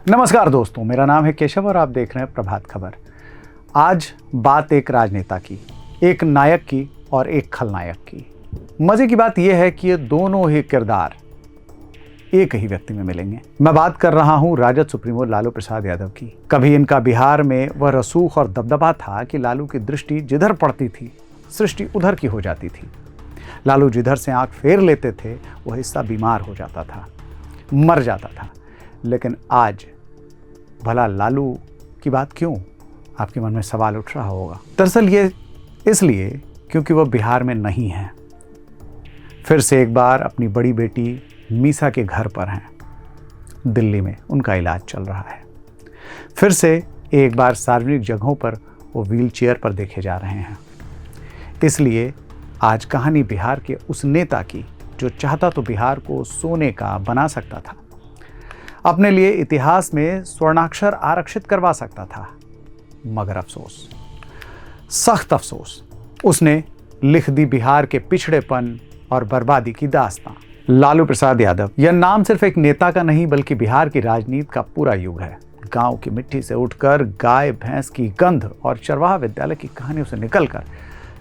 नमस्कार दोस्तों, मेरा नाम है केशव और आप देख रहे हैं प्रभात खबर। आज बात एक राजनेता की, एक नायक की और एक खलनायक की। मजे की बात यह है कि ये दोनों ही किरदार एक ही व्यक्ति में मिलेंगे। मैं बात कर रहा हूं राजद सुप्रीमो लालू प्रसाद यादव की। कभी इनका बिहार में वह रसूख और दबदबा था कि लालू की दृष्टि जिधर पड़ती थी सृष्टि उधर की हो जाती थी। लालू जिधर से आंख फेर लेते थे वह हिस्सा बीमार हो जाता था, मर जाता था। लेकिन आज भला लालू की बात क्यों, आपके मन में सवाल उठ रहा होगा। दरअसल ये इसलिए क्योंकि वह बिहार में नहीं है। फिर से एक बार अपनी बड़ी बेटी मीसा के घर पर हैं, दिल्ली में उनका इलाज चल रहा है। फिर से एक बार सार्वजनिक जगहों पर वो व्हील चेयर पर देखे जा रहे हैं। इसलिए आज कहानी बिहार के उस नेता की जो चाहता तो बिहार को सोने का बना सकता था, अपने लिए इतिहास में स्वर्णाक्षर आरक्षित करवा सकता था, मगर अफसोस, सख्त अफसोस, उसने लिख दी बिहार के पिछड़ेपन और बर्बादी की दास्तां। लालू प्रसाद यादव यह नाम सिर्फ एक नेता का नहीं बल्कि बिहार की राजनीति का पूरा युग है। गांव की मिट्टी से उठकर गाय भैंस की गंध और चरवाहा विद्यालय की कहानियों से निकलकर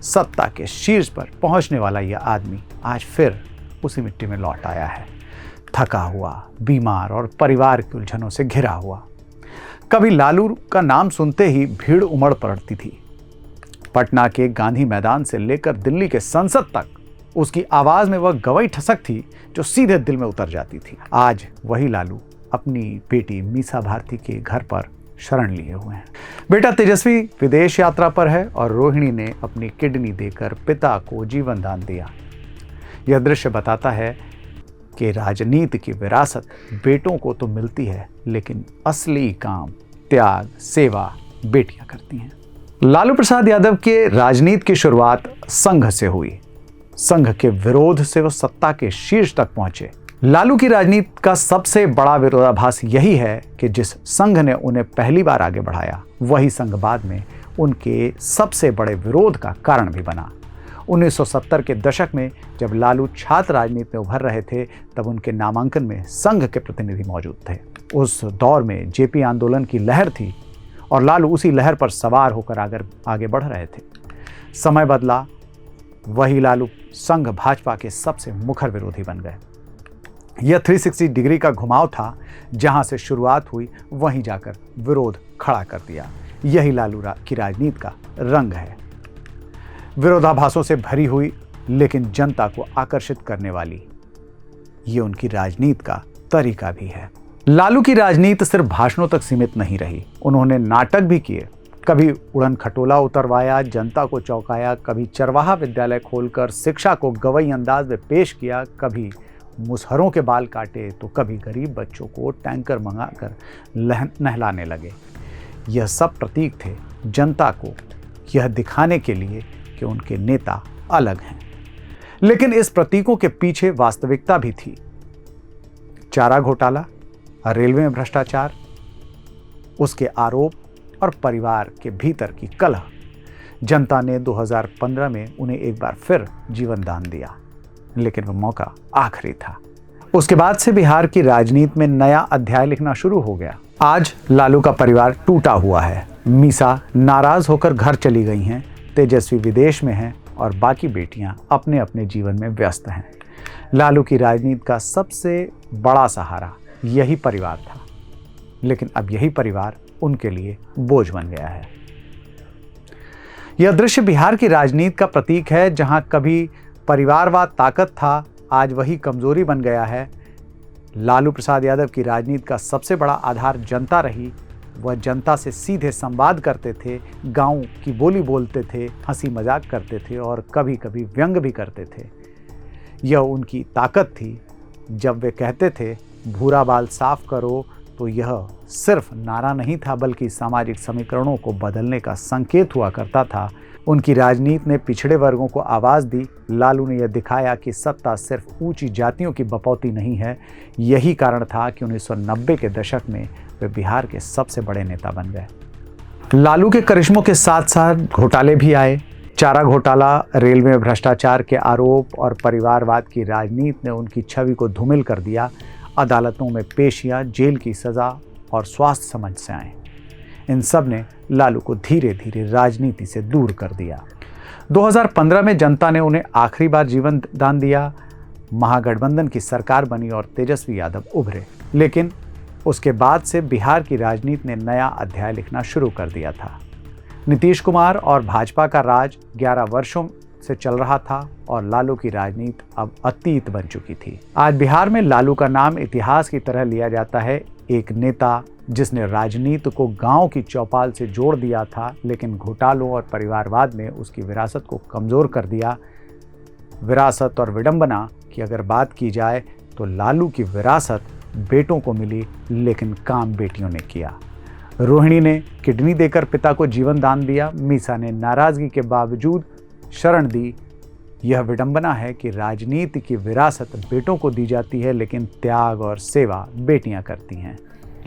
सत्ता के शीर्ष पर पहुंचने वाला यह आदमी आज फिर उसी मिट्टी में लौट आया है, थका हुआ, बीमार और परिवार की उलझनों से घिरा हुआ। कभी लालू का नाम सुनते ही भीड़ उमड़ पड़ती थी। पटना के गांधी मैदान से लेकर दिल्ली के संसद तक उसकी आवाज में वह गवई ठसक थी जो सीधे दिल में उतर जाती थी। आज वही लालू अपनी बेटी मीसा भारती के घर पर शरण लिए हुए हैं। बेटा तेजस्वी विदेश यात्रा पर है और रोहिणी ने अपनी किडनी देकर पिता को जीवन दान दिया। यह दृश्य बताता है कि राजनीति की विरासत बेटों को तो मिलती है, लेकिन असली काम, त्याग, सेवा बेटियां करती हैं। लालू प्रसाद यादव के राजनीति की शुरुआत संघ से हुई। संघ के विरोध से वो सत्ता के शीर्ष तक पहुंचे। लालू की राजनीति का सबसे बड़ा विरोधाभास यही है कि जिस संघ ने उन्हें पहली बार आगे बढ़ाया, वही संघ बाद में उनके सबसे बड़े विरोध का कारण भी बना। 1970 के दशक में जब लालू छात्र राजनीति में उभर रहे थे, तब उनके नामांकन में संघ के प्रतिनिधि मौजूद थे। उस दौर में जेपी आंदोलन की लहर थी और लालू उसी लहर पर सवार होकर आगे बढ़ रहे थे। समय बदला, वही लालू संघ भाजपा के सबसे मुखर विरोधी बन गए। यह 360 डिग्री का घुमाव था। जहां से शुरुआत हुई वहीं जाकर विरोध खड़ा कर दिया। यही लालू की राजनीति का रंग है। विरोधाभासों से भरी हुई लेकिन जनता को आकर्षित करने वाली, ये उनकी राजनीति का तरीका भी है। लालू की राजनीति सिर्फ भाषणों तक सीमित नहीं रही। उन्होंने नाटक भी किए। कभी उड़न खटोला उतरवाया, जनता को चौंकाया, कभी चरवाहा विद्यालय खोलकर शिक्षा को गवई अंदाज में पेश किया, कभी मुसहरों के बाल काटे तो कभी गरीब बच्चों को टैंकर मंगाकर नहलाने लगे। यह सब प्रतीक थे जनता को यह दिखाने के लिए कि उनके नेता अलग हैं। लेकिन इस प्रतीकों के पीछे वास्तविकता भी थी। चारा घोटाला, रेलवे में भ्रष्टाचार, उसके आरोप और परिवार के भीतर की कलह। जनता ने 2015 में उन्हें एक बार फिर जीवन दान दिया, लेकिन वह मौका आखिरी था। उसके बाद से बिहार की राजनीति में नया अध्याय लिखना शुरू हो गया। आज लालू का परिवार टूटा हुआ है। मीसा नाराज होकर घर चली गई हैं, तेजस्वी विदेश में हैं और बाकी बेटियां अपने अपने जीवन में व्यस्त हैं। लालू की राजनीति का सबसे बड़ा सहारा यही परिवार था, लेकिन अब यही परिवार उनके लिए बोझ बन गया है। यह दृश्य बिहार की राजनीति का प्रतीक है। जहां कभी परिवारवाद ताकत था, आज वही कमजोरी बन गया है। लालू प्रसाद यादव की राजनीति का सबसे बड़ा आधार जनता रही। वह जनता से सीधे संवाद करते थे, गांव की बोली बोलते थे, हंसी मजाक करते थे और कभी कभी व्यंग भी करते थे। यह उनकी ताकत थी। जब वे कहते थे भूरा बाल साफ करो, तो यह सिर्फ नारा नहीं था बल्कि सामाजिक समीकरणों को बदलने का संकेत हुआ करता था। उनकी राजनीति ने पिछड़े वर्गों को आवाज़ दी। लालू ने यह दिखाया कि सत्ता सिर्फ ऊंची जातियों की बपौती नहीं है। यही कारण था कि 1990 के दशक में वे बिहार के सबसे बड़े नेता बन गए। लालू के करिश्मों के साथ साथ घोटाले भी आए। चारा घोटाला, रेलवे में भ्रष्टाचार के आरोप और परिवारवाद की राजनीति ने उनकी छवि को धूमिल कर दिया। अदालतों में पेशियां, जेल की सज़ा और स्वास्थ्य समस्याएं, इन सब ने लालू को धीरे धीरे राजनीति से दूर कर दिया। 2015 में जनता ने उन्हें आखिरी बार जीवन दान दिया। महागठबंधन की सरकार बनी और तेजस्वी यादव उभरे, लेकिन उसके बाद से बिहार की राजनीति ने नया अध्याय लिखना शुरू कर दिया था। नीतीश कुमार और भाजपा का राज 11 वर्षों से चल रहा था और लालू की राजनीति अब अतीत बन चुकी थी। आज बिहार में लालू का नाम इतिहास की तरह लिया जाता है, एक नेता जिसने राजनीति को गांव की चौपाल से जोड़ दिया था, लेकिन घोटालों और परिवारवाद ने उसकी विरासत को कमजोर कर दिया। विरासत और विडंबना की अगर बात की जाए तो लालू की विरासत बेटों को मिली, लेकिन काम बेटियों ने किया। रोहिणी ने किडनी देकर पिता को जीवन दान दिया, मीसा ने नाराजगी के बावजूद शरण दी। यह विडंबना है कि राजनीति की विरासत बेटों को दी जाती है, लेकिन त्याग और सेवा बेटियां करती हैं।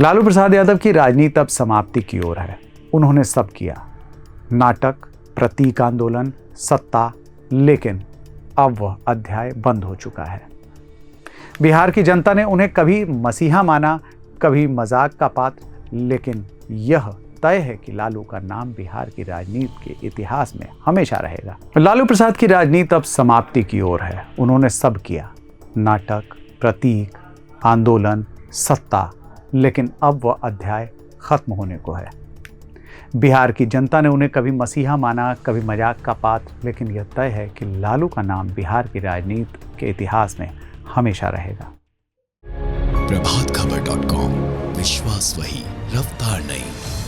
लालू प्रसाद यादव की राजनीति अब समाप्ति की ओर है। उन्होंने सब किया, नाटक, प्रतीक आंदोलन, सत्ता, लेकिन अब वह अध्याय बंद हो चुका है। बिहार की जनता ने उन्हें कभी मसीहा माना, कभी मजाक का पात्र, लेकिन यह तय है कि लालू का नाम बिहार की राजनीति के इतिहास में हमेशा रहेगा। लालू प्रसाद की राजनीति अब समाप्ति की ओर है। उन्होंने सब किया, नाटक, प्रतीक, आंदोलन, सत्ता, लेकिन अब वह अध्याय खत्म होने को है। बिहार की जनता ने उन्हें कभी मसीहा माना, कभी मजाक का पात्र, लेकिन यह तय है कि लालू का नाम बिहार की राजनीति के इतिहास में हमेशा रहेगा। प्रभातखबर.com, विश्वास वही, रफ्तार नहीं।